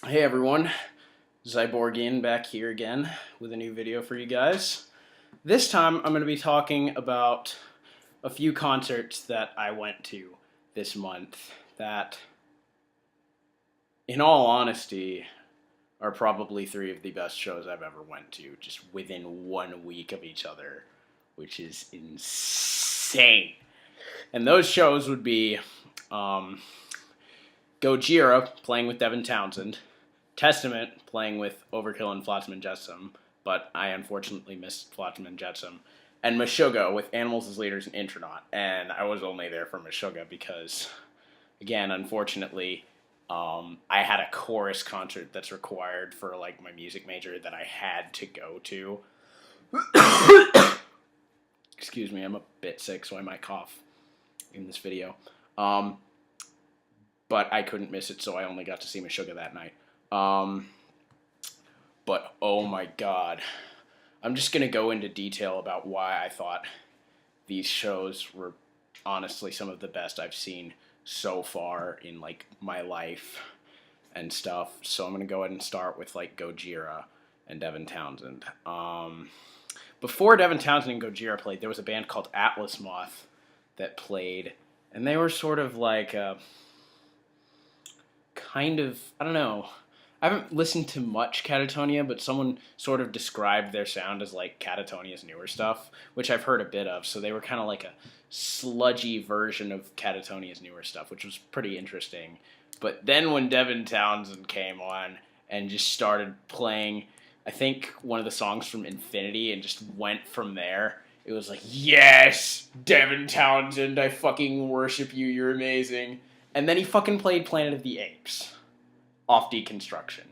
Hey everyone, Zyborgian back here again with a new video for you guys. This time I'm going to be talking about a few concerts that I went to this month that, in all honesty, are probably three of the best shows I've ever went to, just within 1 week of each other, which is insane. And those shows would be um, Gojira playing with Devin Townsend, Testament playing with Overkill and Flotsam and Jetsam, but I unfortunately missed Flotsam and Jetsam, and Meshuggah with Animals as Leaders and Intronaut. And I was only there for Meshuggah because, again, unfortunately, I had a chorus concert that's required for like my music major that I had to go to. Excuse me, I'm a bit sick, so I might cough in this video. But I couldn't miss it, so I only got to see Meshuggah that night. But oh my god. I'm just going to go into detail about why I thought these shows were honestly some of the best I've seen so far in like my life and stuff. So I'm going to go ahead and start with like Gojira and Devin Townsend. Before Devin Townsend and Gojira played, there was a band called Atlas Moth that played, and they were sort of like kind of, I don't know. I haven't listened to much Catatonia, but someone sort of described their sound as like Catatonia's newer stuff, which I've heard a bit of. So they were kind of like a sludgy version of Catatonia's newer stuff, which was pretty interesting. But then when Devin Townsend came on and just started playing, I think one of the songs from Infinity, and just went from there, it was like, yes, Devin Townsend, I fucking worship you, you're amazing. And then he fucking played Planet of the Apes off Deconstruction.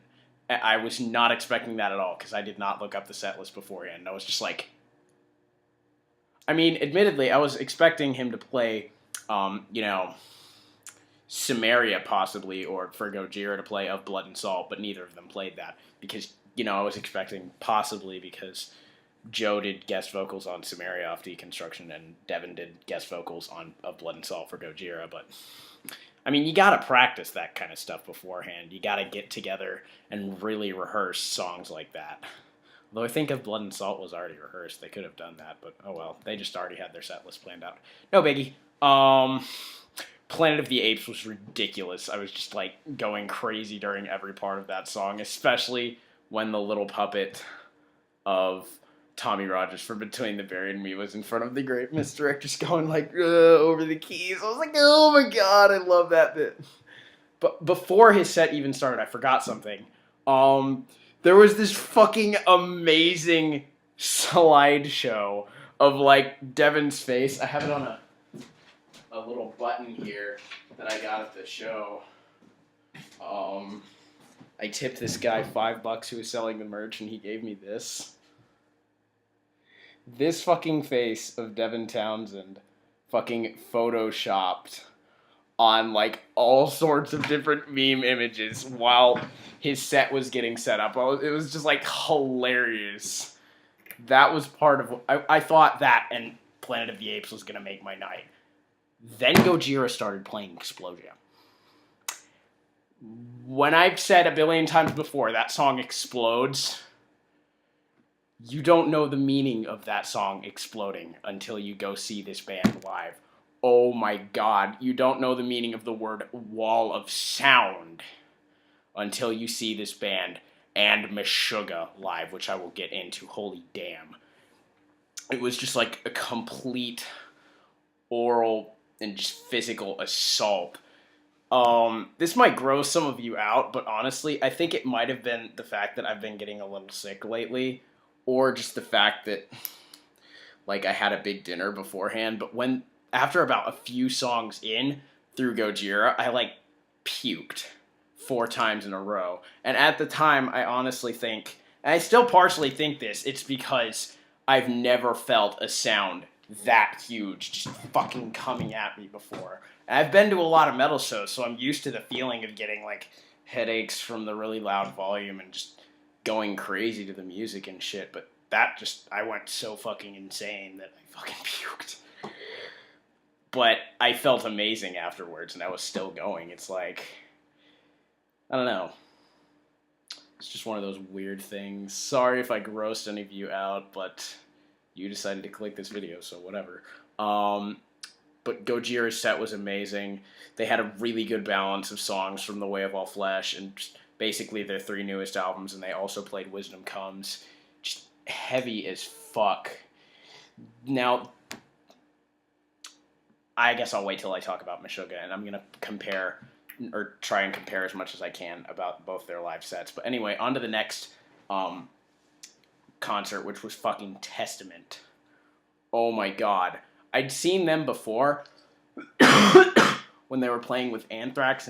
I was not expecting that at all because I did not look up the set list beforehand. I was just like, I mean, admittedly, I was expecting him to play, Samaria possibly, or for Gojira to play Of Blood and Salt, but neither of them played that because, I was expecting possibly because Joe did guest vocals on Samaria off Deconstruction and Devin did guest vocals on Of Blood and Salt for Gojira, but I mean, you gotta practice that kind of stuff beforehand. You gotta get together and really rehearse songs like that. Although I think if Blood and Salt was already rehearsed, they could have done that, but oh well. They just already had their set list planned out. No biggie. Planet of the Apes was ridiculous. I was just like going crazy during every part of that song, especially when the little puppet of Tommy Rogers from Between the Buried and Me was in front of the great misdirect, just going like over the keys. I was like, oh my god, I love that bit. But before his set even started, I forgot something. There was this fucking amazing slideshow of like Devin's face. I have it on a little button here that I got at the show. I tipped this guy $5 who was selling the merch, and he gave me this. This fucking face of Devin Townsend fucking photoshopped on like all sorts of different meme images while his set was getting set up. It was just like hilarious. That was part of I thought that and Planet of the Apes was gonna make my night. Then Gojira started playing Explosion. When I've said a billion times before that song explodes, you don't know the meaning of that song exploding until you go see this band live. Oh my god, you don't know the meaning of the word wall of sound until you see this band and Meshuggah live, which I will get into. Holy damn. It was just like a complete oral and just physical assault. This might gross some of you out, but honestly, I think it might have been the fact that I've been getting a little sick lately, or just the fact that, like, I had a big dinner beforehand, but after about a few songs in through Gojira, I, like, puked 4 times in a row. And at the time, I honestly think, and I still partially think this, it's because I've never felt a sound that huge just fucking coming at me before. And I've been to a lot of metal shows, so I'm used to the feeling of getting, like, headaches from the really loud volume and just going crazy to the music and shit, but I went so fucking insane that I fucking puked. But I felt amazing afterwards, and I was still going. It's like, I don't know. It's just one of those weird things. Sorry if I grossed any of you out, but you decided to click this video, so whatever. But Gojira's set was amazing. They had a really good balance of songs from The Way of All Flesh and basically their 3 newest albums, and they also played Wisdom Comes. Just heavy as fuck. Now, I guess I'll wait till I talk about Meshuggah, and I'm going to compare, or try and compare as much as I can about both their live sets. But anyway, on to the next concert, which was fucking Testament. Oh my god. I'd seen them before when they were playing with Anthrax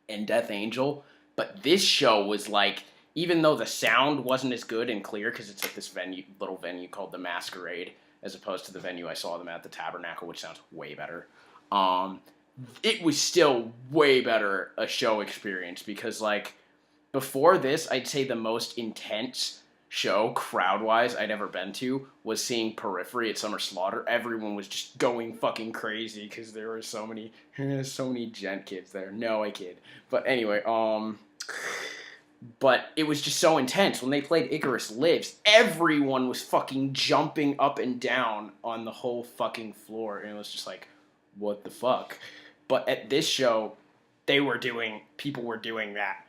and Death Angel, but this show was like, even though the sound wasn't as good and clear, because it's at this little venue called the Masquerade, as opposed to the venue I saw them at, the Tabernacle, which sounds way better. It was still way better a show experience, because like before this, I'd say the most intense show crowd-wise I'd ever been to was seeing Periphery at Summer Slaughter. Everyone was just going fucking crazy because there were so many gent kids there. No, I kid. But anyway, but it was just so intense. When they played Icarus Lives, everyone was fucking jumping up and down on the whole fucking floor, and it was just like, what the fuck? But at this show, people were doing that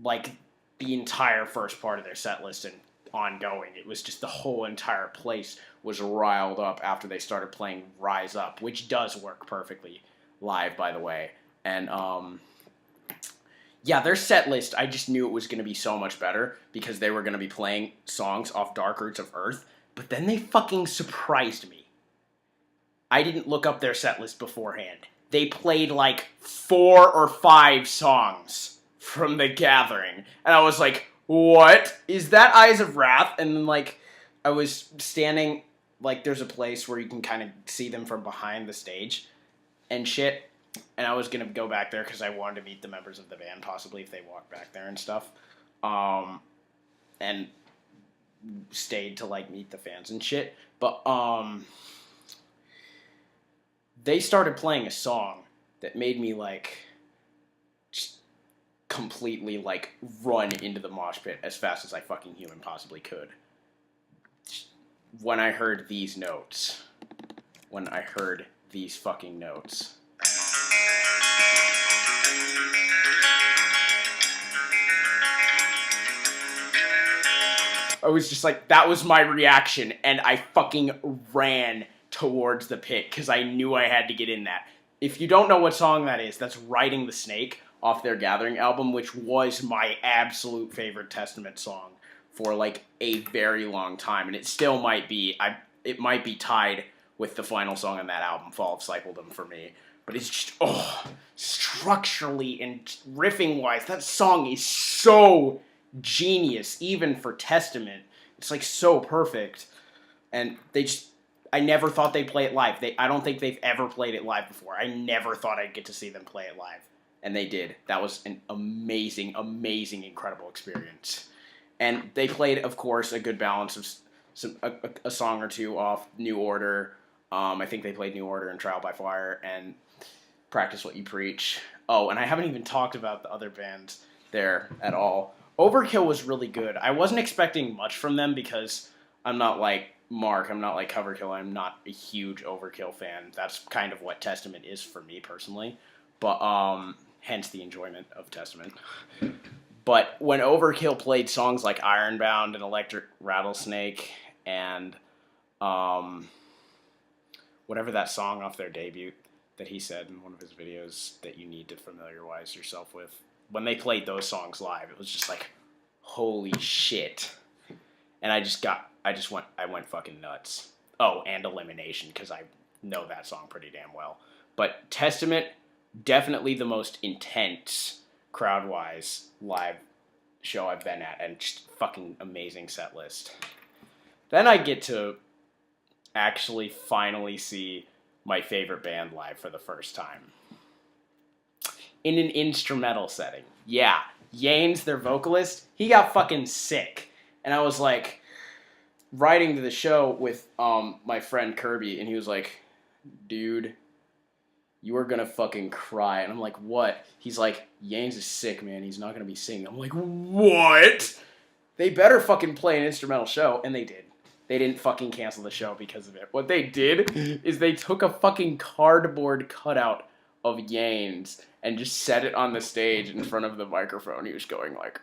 like the entire first part of their set list and ongoing. It was just the whole entire place was riled up after they started playing Rise Up, which does work perfectly live, by the way. And yeah, their set list, I just knew it was going to be so much better because they were going to be playing songs off Dark Roots of Earth, but then they fucking surprised me. I didn't look up their set list beforehand. They played like 4 or 5 songs from The Gathering, and I was like, what? Is that Eyes of Wrath? And then, like, I was standing, like, there's a place where you can kind of see them from behind the stage and shit, and I was gonna go back there because I wanted to meet the members of the band, possibly, if they walked back there and stuff, and stayed to, like, meet the fans and shit, but, they started playing a song that made me, like, just completely, like, run into the mosh pit as fast as I fucking human possibly could. When I heard these notes. When I heard these fucking notes. I was just like, that was my reaction, and I fucking ran towards the pit, because I knew I had to get in that. If you don't know what song that is, that's Riding the Snake off their Gathering album, which was my absolute favorite Testament song for, like, a very long time, and it still might be. It might be tied with the final song on that album, Fall of Cycledom, for me. But it's just, structurally and riffing-wise, that song is so genius, even for Testament. It's, like, so perfect. And I never thought they'd play it live. I don't think they've ever played it live before. I never thought I'd get to see them play it live. And they did. That was an amazing, amazing, incredible experience. And they played, of course, a good balance of a song or two off New Order. I think they played New Order and Trial by Fire and Practice What You Preach. Oh, and I haven't even talked about the other bands there at all. Overkill was really good. I wasn't expecting much from them because I'm not like Mark. I'm not like Coverkill. I'm not a huge Overkill fan. That's kind of what Testament is for me personally. But hence the enjoyment of Testament. But when Overkill played songs like Ironbound and Electric Rattlesnake and whatever that song off their debut that he said in one of his videos that you need to familiarize yourself with, when they played those songs live, it was just like, holy shit. And I went fucking nuts. Oh, and Elimination, because I know that song pretty damn well. But Testament, definitely the most intense, crowd-wise, live show I've been at, and just fucking amazing set list. Then I get to actually finally see my favorite band live for the first time. In an instrumental setting. Yeah, Yanes, their vocalist, he got fucking sick. And I was like, riding to the show with my friend Kirby, and he was like, dude, you are gonna fucking cry. And I'm like, what? He's like, Yanes is sick, man. He's not gonna be singing. I'm like, what? They better fucking play an instrumental show. And they did. They didn't fucking cancel the show because of it. What they did is they took a fucking cardboard cutout of Yanes and just set it on the stage in front of the microphone. He was going like,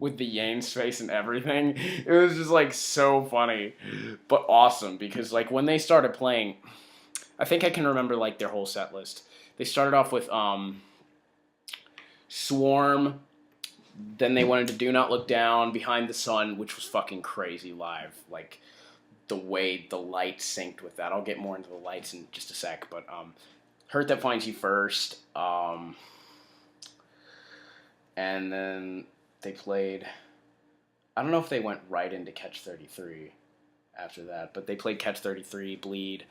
with the Yanes face and everything. It was just like so funny, but awesome because like when they started playing, I think I can remember like their whole set list. They started off with Swarm, then they went into Do Not Look Down, Behind the Sun, which was fucking crazy live. Like the way the lights synced with that. I'll get more into the lights in just a sec, but Hurt That Finds You First, and then they played, I don't know if they went right into Catch 33 after that, but they played Catch 33, Bleed,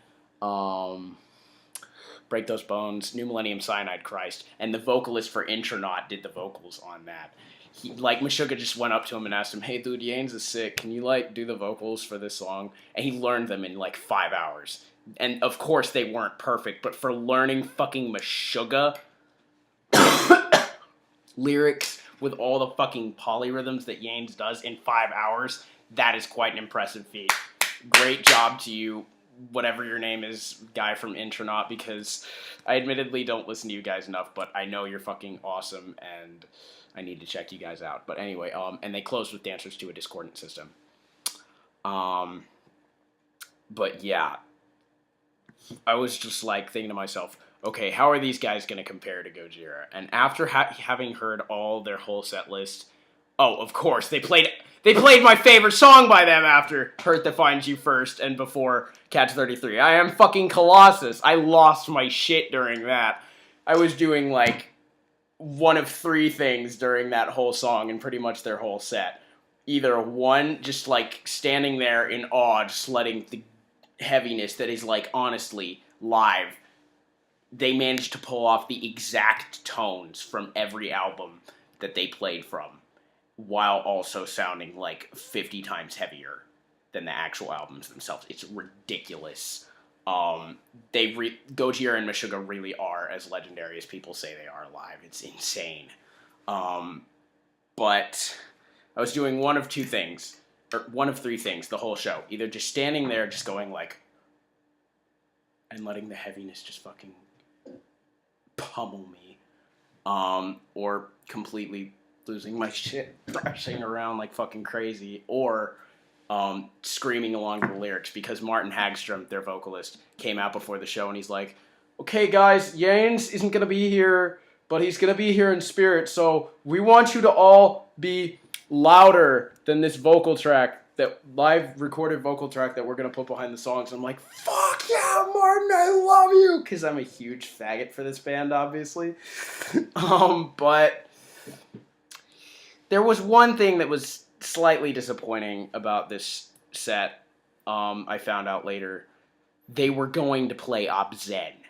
Break Those Bones, New Millennium, Cyanide Christ, and the vocalist for Intronaut did the vocals on that. He, like, Meshuggah just went up to him and asked him, hey, dude, Yanes is sick, can you, like, do the vocals for this song? And he learned them in, like, 5 hours. And, of course, they weren't perfect, but for learning fucking Meshuggah lyrics with all the fucking polyrhythms that Yanes does in 5 hours, that is quite an impressive feat. Great job to you, whatever your name is, guy from Intronaut, because I admittedly don't listen to you guys enough, but I know you're fucking awesome, and I need to check you guys out. But anyway, and they closed with Dancers to a Discordant System. But yeah, I was just like thinking to myself, okay, how are these guys going to compare to Gojira? And after having heard all their whole set list, oh, of course, they played my favorite song by them after Hurt That Finds You First and before Catch 33. I Am Fucking Colossus. I lost my shit during that. I was doing like one of 3 things during that whole song and pretty much their whole set. Either one, just like standing there in awe, just letting the heaviness that is like honestly live, they managed to pull off the exact tones from every album that they played from, while also sounding like 50 times heavier than the actual albums themselves. It's ridiculous. Gojira and Meshuggah really are as legendary as people say they are live. It's insane. But I was doing one of 2 things, or one of 3 things the whole show. Either just standing there, just going like, and letting the heaviness just fucking pummel me, or completely losing my shit, thrashing around like fucking crazy, or screaming along to the lyrics, because Martin Hagstrom, their vocalist, came out before the show and he's like, okay guys, Yanes isn't gonna be here, but he's gonna be here in spirit, so we want you to all be louder than this vocal track, that live recorded vocal track that we're gonna put behind the songs. I'm like, fuck yeah, Martin, I love you, because I'm a huge faggot for this band, obviously. But there was one thing that was slightly disappointing about this set. I found out later. They were going to play Obscene,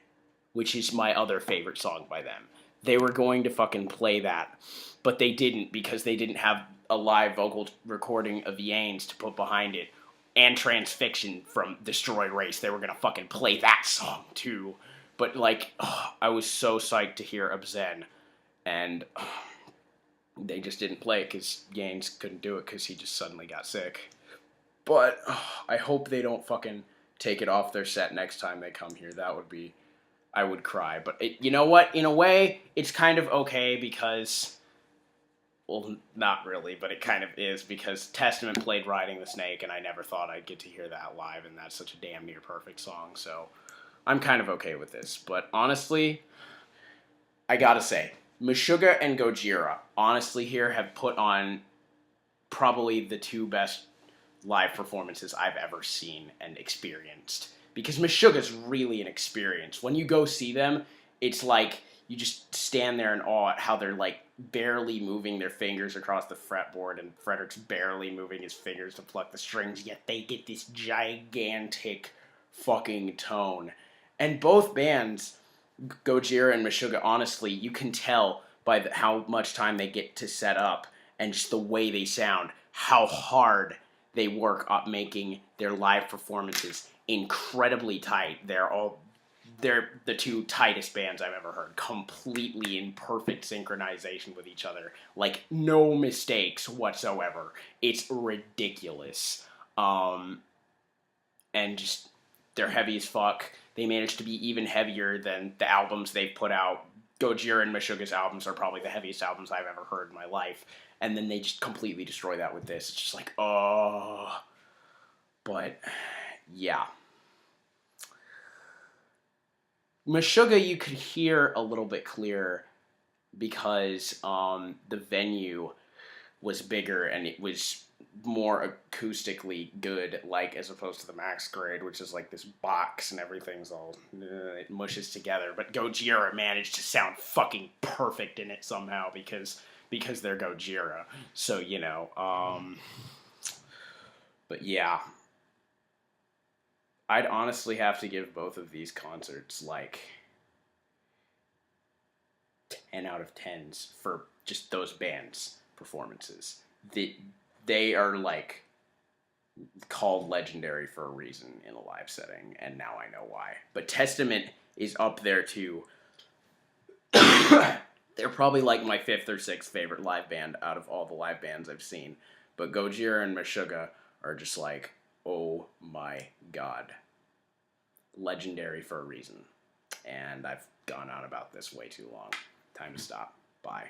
which is my other favorite song by them. They were going to fucking play that, but they didn't, because they didn't have a live vocal recording of Yanes to put behind it, and Transfixion from Destroy Race. They were gonna fucking play that song too. But like, I was so psyched to hear Obscene, and they just didn't play it because Yanes couldn't do it because he just suddenly got sick. But I hope they don't fucking take it off their set next time they come here. That would be, I would cry. But you know what? In a way, it's kind of okay because, well, not really, but it kind of is, because Testament played Riding the Snake, and I never thought I'd get to hear that live, and that's such a damn near perfect song, so I'm kind of okay with this. But honestly, I gotta say, Meshuggah and Gojira, honestly here, have put on probably the 2 best live performances I've ever seen and experienced. Because Meshuggah's really an experience. When you go see them, it's like you just stand there in awe at how they're like barely moving their fingers across the fretboard, and Frederick's barely moving his fingers to pluck the strings, yet they get this gigantic fucking tone. And both bands, Gojira and Meshuggah, honestly, you can tell by how much time they get to set up and just the way they sound, how hard they work on making their live performances incredibly tight. They're all they're the two tightest bands I've ever heard, completely in perfect synchronization with each other, like no mistakes whatsoever. It's ridiculous, and just they're heavy as fuck. They managed to be even heavier than the albums they've put out. Gojira and Meshuggah's albums are probably the heaviest albums I've ever heard in my life, and then they just completely destroy that with this. It's just like, oh, but yeah. Meshuggah you could hear a little bit clearer because the venue was bigger and it was more acoustically good, like as opposed to the Max Grade, which is like this box and everything's all it mushes together. But Gojira managed to sound fucking perfect in it somehow because they're Gojira. So but yeah, I'd honestly have to give both of these concerts like 10 out of 10s for just those bands' performances. They are like called legendary for a reason in a live setting, and now I know why. But Testament is up there too. They're probably like my 5th or 6th favorite live band out of all the live bands I've seen. But Gojira and Meshuggah are just like, oh my god. Legendary for a reason. And I've gone on about this way too long. Time to stop. Bye.